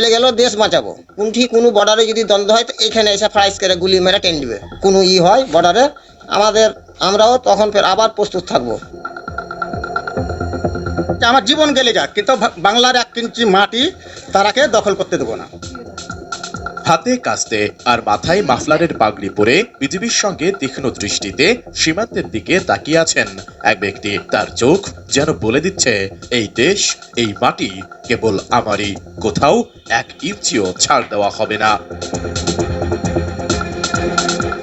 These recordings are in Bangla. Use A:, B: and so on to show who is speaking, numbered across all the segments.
A: চলে গেল দেশ বাঁচাবো, কোনো বর্ডারে যদি দ্বন্দ্ব হয় তো এখানে এসে ফ্রাইস করে গুলি মেরে টেন দিবে, কোনো হয় বর্ডারে আমরাও তখন ফের আবার প্রস্তুত থাকবো।
B: আমার জীবন গেলে যাক, কিন্তু বাংলার 1 ইঞ্চি মাটি তারাকে দখল করতে দেবো না।
C: হাতে কাস্তে আর মাথায় মাফলারের পাগড়ি পরে বিজিবির সঙ্গে তীক্ষ্ণ দৃষ্টিতে সীমান্তের দিকে তাকিয়ে আছেন এক ব্যক্তি। তার চোখ যেন বলে দিচ্ছে, এই দেশ, এই মাটি কেবল আমারই, কোথাও 1 ইঞ্চিও ছাড় দেওয়া হবে না।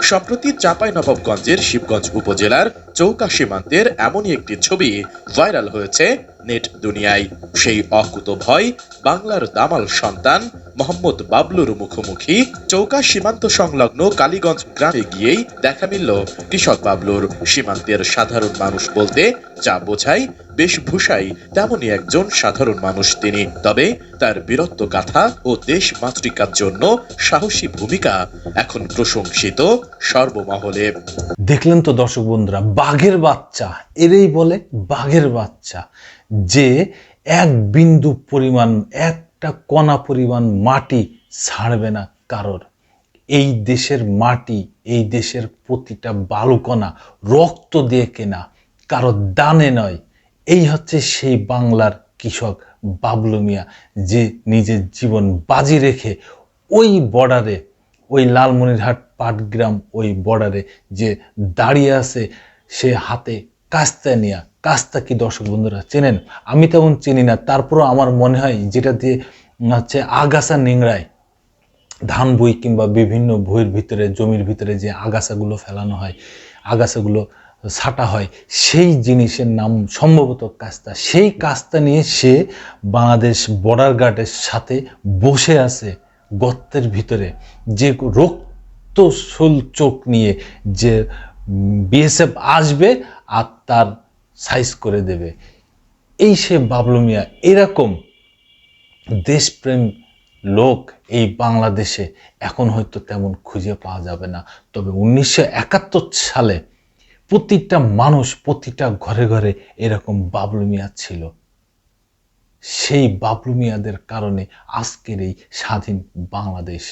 C: সম্প্রতি চাঁপাইনবাবগঞ্জের শিবগঞ্জ উপজেলার চৌকা সীমান্তের এমনই একটি ছবি ভাইরাল হয়েছে নেট দুনিয়ায়। সেই অকুতোভয় বাংলার দামাল সন্তান মোহাম্মদ বাবলুর মুখোমুখি চৌকা সীমান্ত সংলগ্ন কালীগঞ্জ গ্রামে গিয়েই দেখা মিলল কৃষক বাবলুর। সীমান্তের সাধারণ মানুষ বলতে যা বোঝায় বেশভূষায় তেমনই একজন সাধারণ মানুষ তিনি। তবে তার বীরত্ব গাথা ও দেশ মাতৃকার জন্য সাহসী ভূমিকা এখন প্রশংসিত সর্বমহলে।
D: দেখলেন তো দর্শক বন্ধুরা, বাঘের বাচ্চা, এরই বলে বাঘের বাচ্চা, যে 1 বিন্দু পরিমাণ, একটা কণা পরিমাণ মাটি ছাড়বে না কারোর। এই দেশের মাটি, এই দেশের প্রতিটা বালুকণা রক্ত দিয়ে কেনা, কারোর দানে নয়। এই হচ্ছে সেই বাংলার কৃষক বাবলু মিয়া, যে নিজের জীবন বাজি রেখে ওই বর্ডারে, ওই লালমনিরহাট পাটগ্রাম ওই বর্ডারে যে দাঁড়িয়ে আছে, সে হাতে কাস্তা নিয়ে। কাস্তা কি দর্শক বন্ধুরা চেনেন? আমি তেমন চিনি না, তারপরও আমার মনে হয় যেটা দিয়ে হচ্ছে আগাছা নিংড়ায়, ধান বই কিংবা বিভিন্ন বইয়ের ভিতরে, জমির ভিতরে যে আগাছাগুলো ফেলানো হয়, আগাছাগুলো ছাটা হয়, সেই জিনিসের নাম সম্ভবত কাস্তা। সেই কাস্তা নিয়ে সে বাংলাদেশ বর্ডার গার্ডের সাথে বসে আছে গর্তের ভিতরে, যে রক্তশূল চোখ নিয়ে, যে বিএসএফ আসবে আর তার সাইজ করে দেবে। এই সে বাবলু মিয়া। এরকম দেশপ্রেম লোক এই বাংলাদেশে এখন হয়তো তেমন খুঁজে পাওয়া যাবে না। তবে 1971 সালে প্রতিটা মানুষ, প্রতিটা ঘরে ঘরে এরকম বাবলু মিয়া ছিল। সেই বাবলু মিয়াদের কারণে আজকের এই স্বাধীন বাংলাদেশ,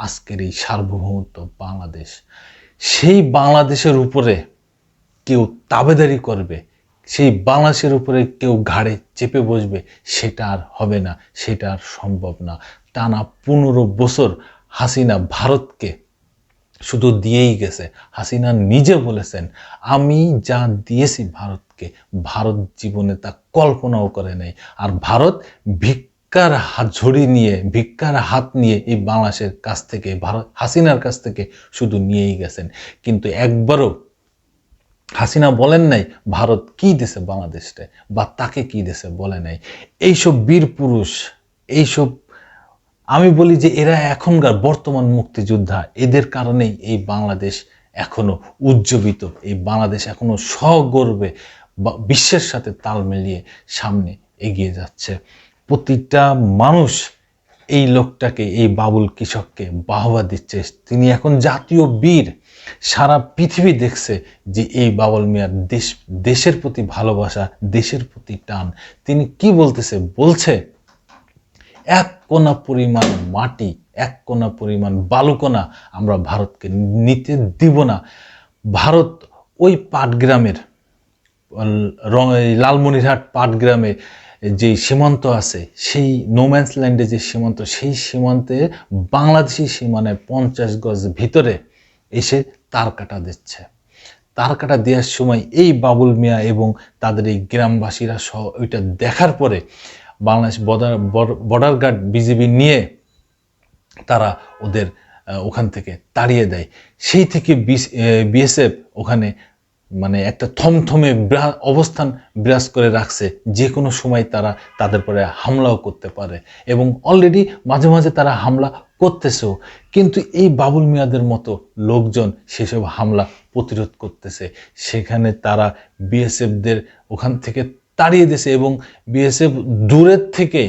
D: আজকের এই সার্বভৌমত্ব বাংলাদেশ। সেই বাংলাদেশের উপরে কেউ তাবেদারি করবে, সেই বাংলাদেশের উপরে কেউ ঘাড়ে চেপে বসবে, সেটা আর হবে না, সেটা আর সম্ভব না। টানা 15 বছর হাসিনা ভারতকে শুধু দিয়েই গেছে। হাসিনা নিজে বলেছেন, আমি যা দিয়েছি ভারতকে, ভারত জীবনে তা কল্পনাও করে নাই। আর ভারত ভিক্ষার ঝুড়ি নিয়ে, ভিক্ষার হাত নিয়ে এই বাংলাদেশের কাছ থেকে, ভারত হাসিনার কাছ থেকে শুধু নিয়েই গেছেন। কিন্তু একবারও হাসিনা বলেন নাই ভারত কি দিছে বাংলাদেশে বা তাকে কি দিছে, বলে নাই। এইসব বীর পুরুষ, এইসব আমি বলি যে এরা এখনকার বর্তমান মুক্তিযোদ্ধা, এদের কারণেই এই বাংলাদেশ এখনো উজ্জীবিত, এই বাংলাদেশ এখনো সগর্বে বিশ্বের সাথে তাল মিলিয়ে সামনে এগিয়ে যাচ্ছে। প্রতিটা মানুষ এই লোকটাকে, এই বাবুল কৃষককে বাহবা দিচ্ছে। তিনি এখন জাতীয় বীর। সারা পৃথিবী দেখছে যে এই বাবুল মিয়ার দেশের প্রতি ভালোবাসা, দেশের প্রতি টান। তিনি কি বলতেছে? বলছে 1 কণা পরিমাণ মাটি, 1 কণা পরিমাণ বালুকণা আমরা ভারতকে নিতে দিব না। ভারত ওই পাটগ্রামের, লালমনিরহাট পাটগ্রামে যে সীমান্ত আছে, সেই নোম্যান্স ল্যান্ডে যে সীমান্ত, সেই সীমান্তে বাংলাদেশি সীমানায় 50 গজ ভিতরে এসে তার কাটা দিচ্ছে। তার কাটা দেওয়ার সময় এই বাবুল মিয়া এবং তাদের এই গ্রামবাসীরা সহ ওইটা দেখার পরে বাংলাদেশ বর্ডার গার্ড বিজিবি নিয়ে তারা ওদের ওখান থেকে তাড়িয়ে দেয়। সেই থেকে বিএসএফ ওখানে মানে একটা থমথমে অবস্থান বিরাজ করে রাখছে, যে কোনো সময় তারা তাদের পরে হামলাও করতে পারে, এবং অলরেডি মাঝে মাঝে তারা হামলা করতেছেও। কিন্তু এই বাবুল মিয়াদের মতো লোকজন সেসব হামলা প্রতিরোধ করতেছে। সেখানে তারা বিএসএফদের ওখান থেকে তাড়িয়ে দিয়েছে, এবং বিএসএফ দূরের থেকে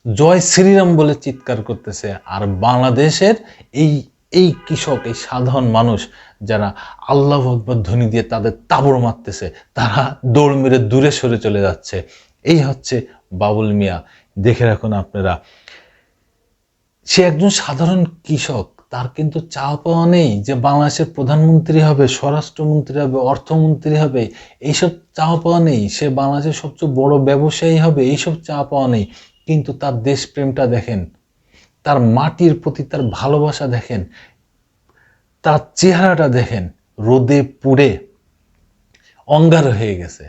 D: জয় শ্রীরাম বলে চিৎকার করতেছে। আর বাংলাদেশের এই কৃষক, এই সাধারণ মানুষ যারা আল্লাহু আকবার ধ্বনি দিয়ে তাদের তাবড় মারতেছে, তারা দৌড় মেরে দূরে সরে চলে যাচ্ছে। এই হচ্ছে বাবুল মিয়া। দেখে রাখুন আপনারা। সে একজন সাধারণ কৃষক, তার কিন্তু চাওয়া পাওয়া নেই যে বাংলাদেশের প্রধানমন্ত্রী হবে, স্বরাষ্ট্রমন্ত্রী হবে, অর্থমন্ত্রী হবে, এইসব চাওয়া পাওয়া নেই। সে বাংলাদেশের সবচেয়ে বড় ব্যবসায়ী হবে, এইসব চাওয়া পাওয়া নেই। কিন্তু তার দেশপ্রেমটা দেখেন, তার মাটির প্রতি তার ভালোবাসা দেখেন, তার চেহারাটা দেখেন, রোদে পুড়ে অঙ্গার হয়ে গেছে।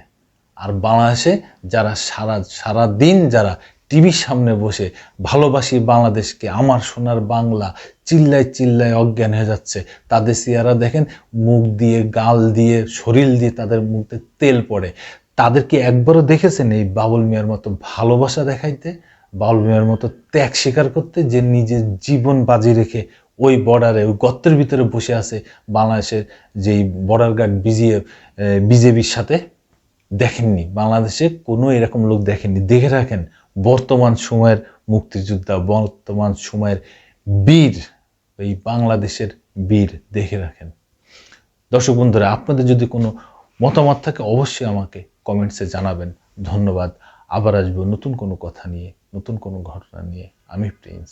D: আর বাংলাদেশে যারা সারা দিন যারা টিভির সামনে বসে ভালোবাসি বাংলাদেশকে, আমার সোনার বাংলা চিল্লায় চিল্লায় অজ্ঞান হয়ে যাচ্ছে, তাদের চেহারা দেখেন, মুখ দিয়ে, গাল দিয়ে, শরীর দিয়ে তাদের মুখে তেল পড়ে। তাদেরকে একবারও দেখেছেন এই বাবুল মিয়ার মতো ভালোবাসা দেখাইতে, বাবুল মিয়ার মতো ত্যাগ স্বীকার করতে, যে নিজের জীবন বাজি রেখে ওই বর্ডারে, ওই গর্তের ভিতরে বসে আছে বাংলাদেশের যেই বর্ডার গার্ড বিজেপির সাথে? দেখেননি, বাংলাদেশে কোনো এরকম লোক দেখেননি। দেখে রাখেন, বর্তমান সময়ের মুক্তিযোদ্ধা, বর্তমান সময়ের বীর, এই বাংলাদেশের বীর, দেখে রাখেন। দর্শক বন্ধুরা, আপনাদের যদি কোনো মতামত থাকে অবশ্যই আমাকে কমেন্টসে জানাবেন। ধন্যবাদ। আবার আসবো নতুন কোনো কথা নিয়ে, নতুন কোনো ঘটনা নিয়ে। আমি প্রিন্স।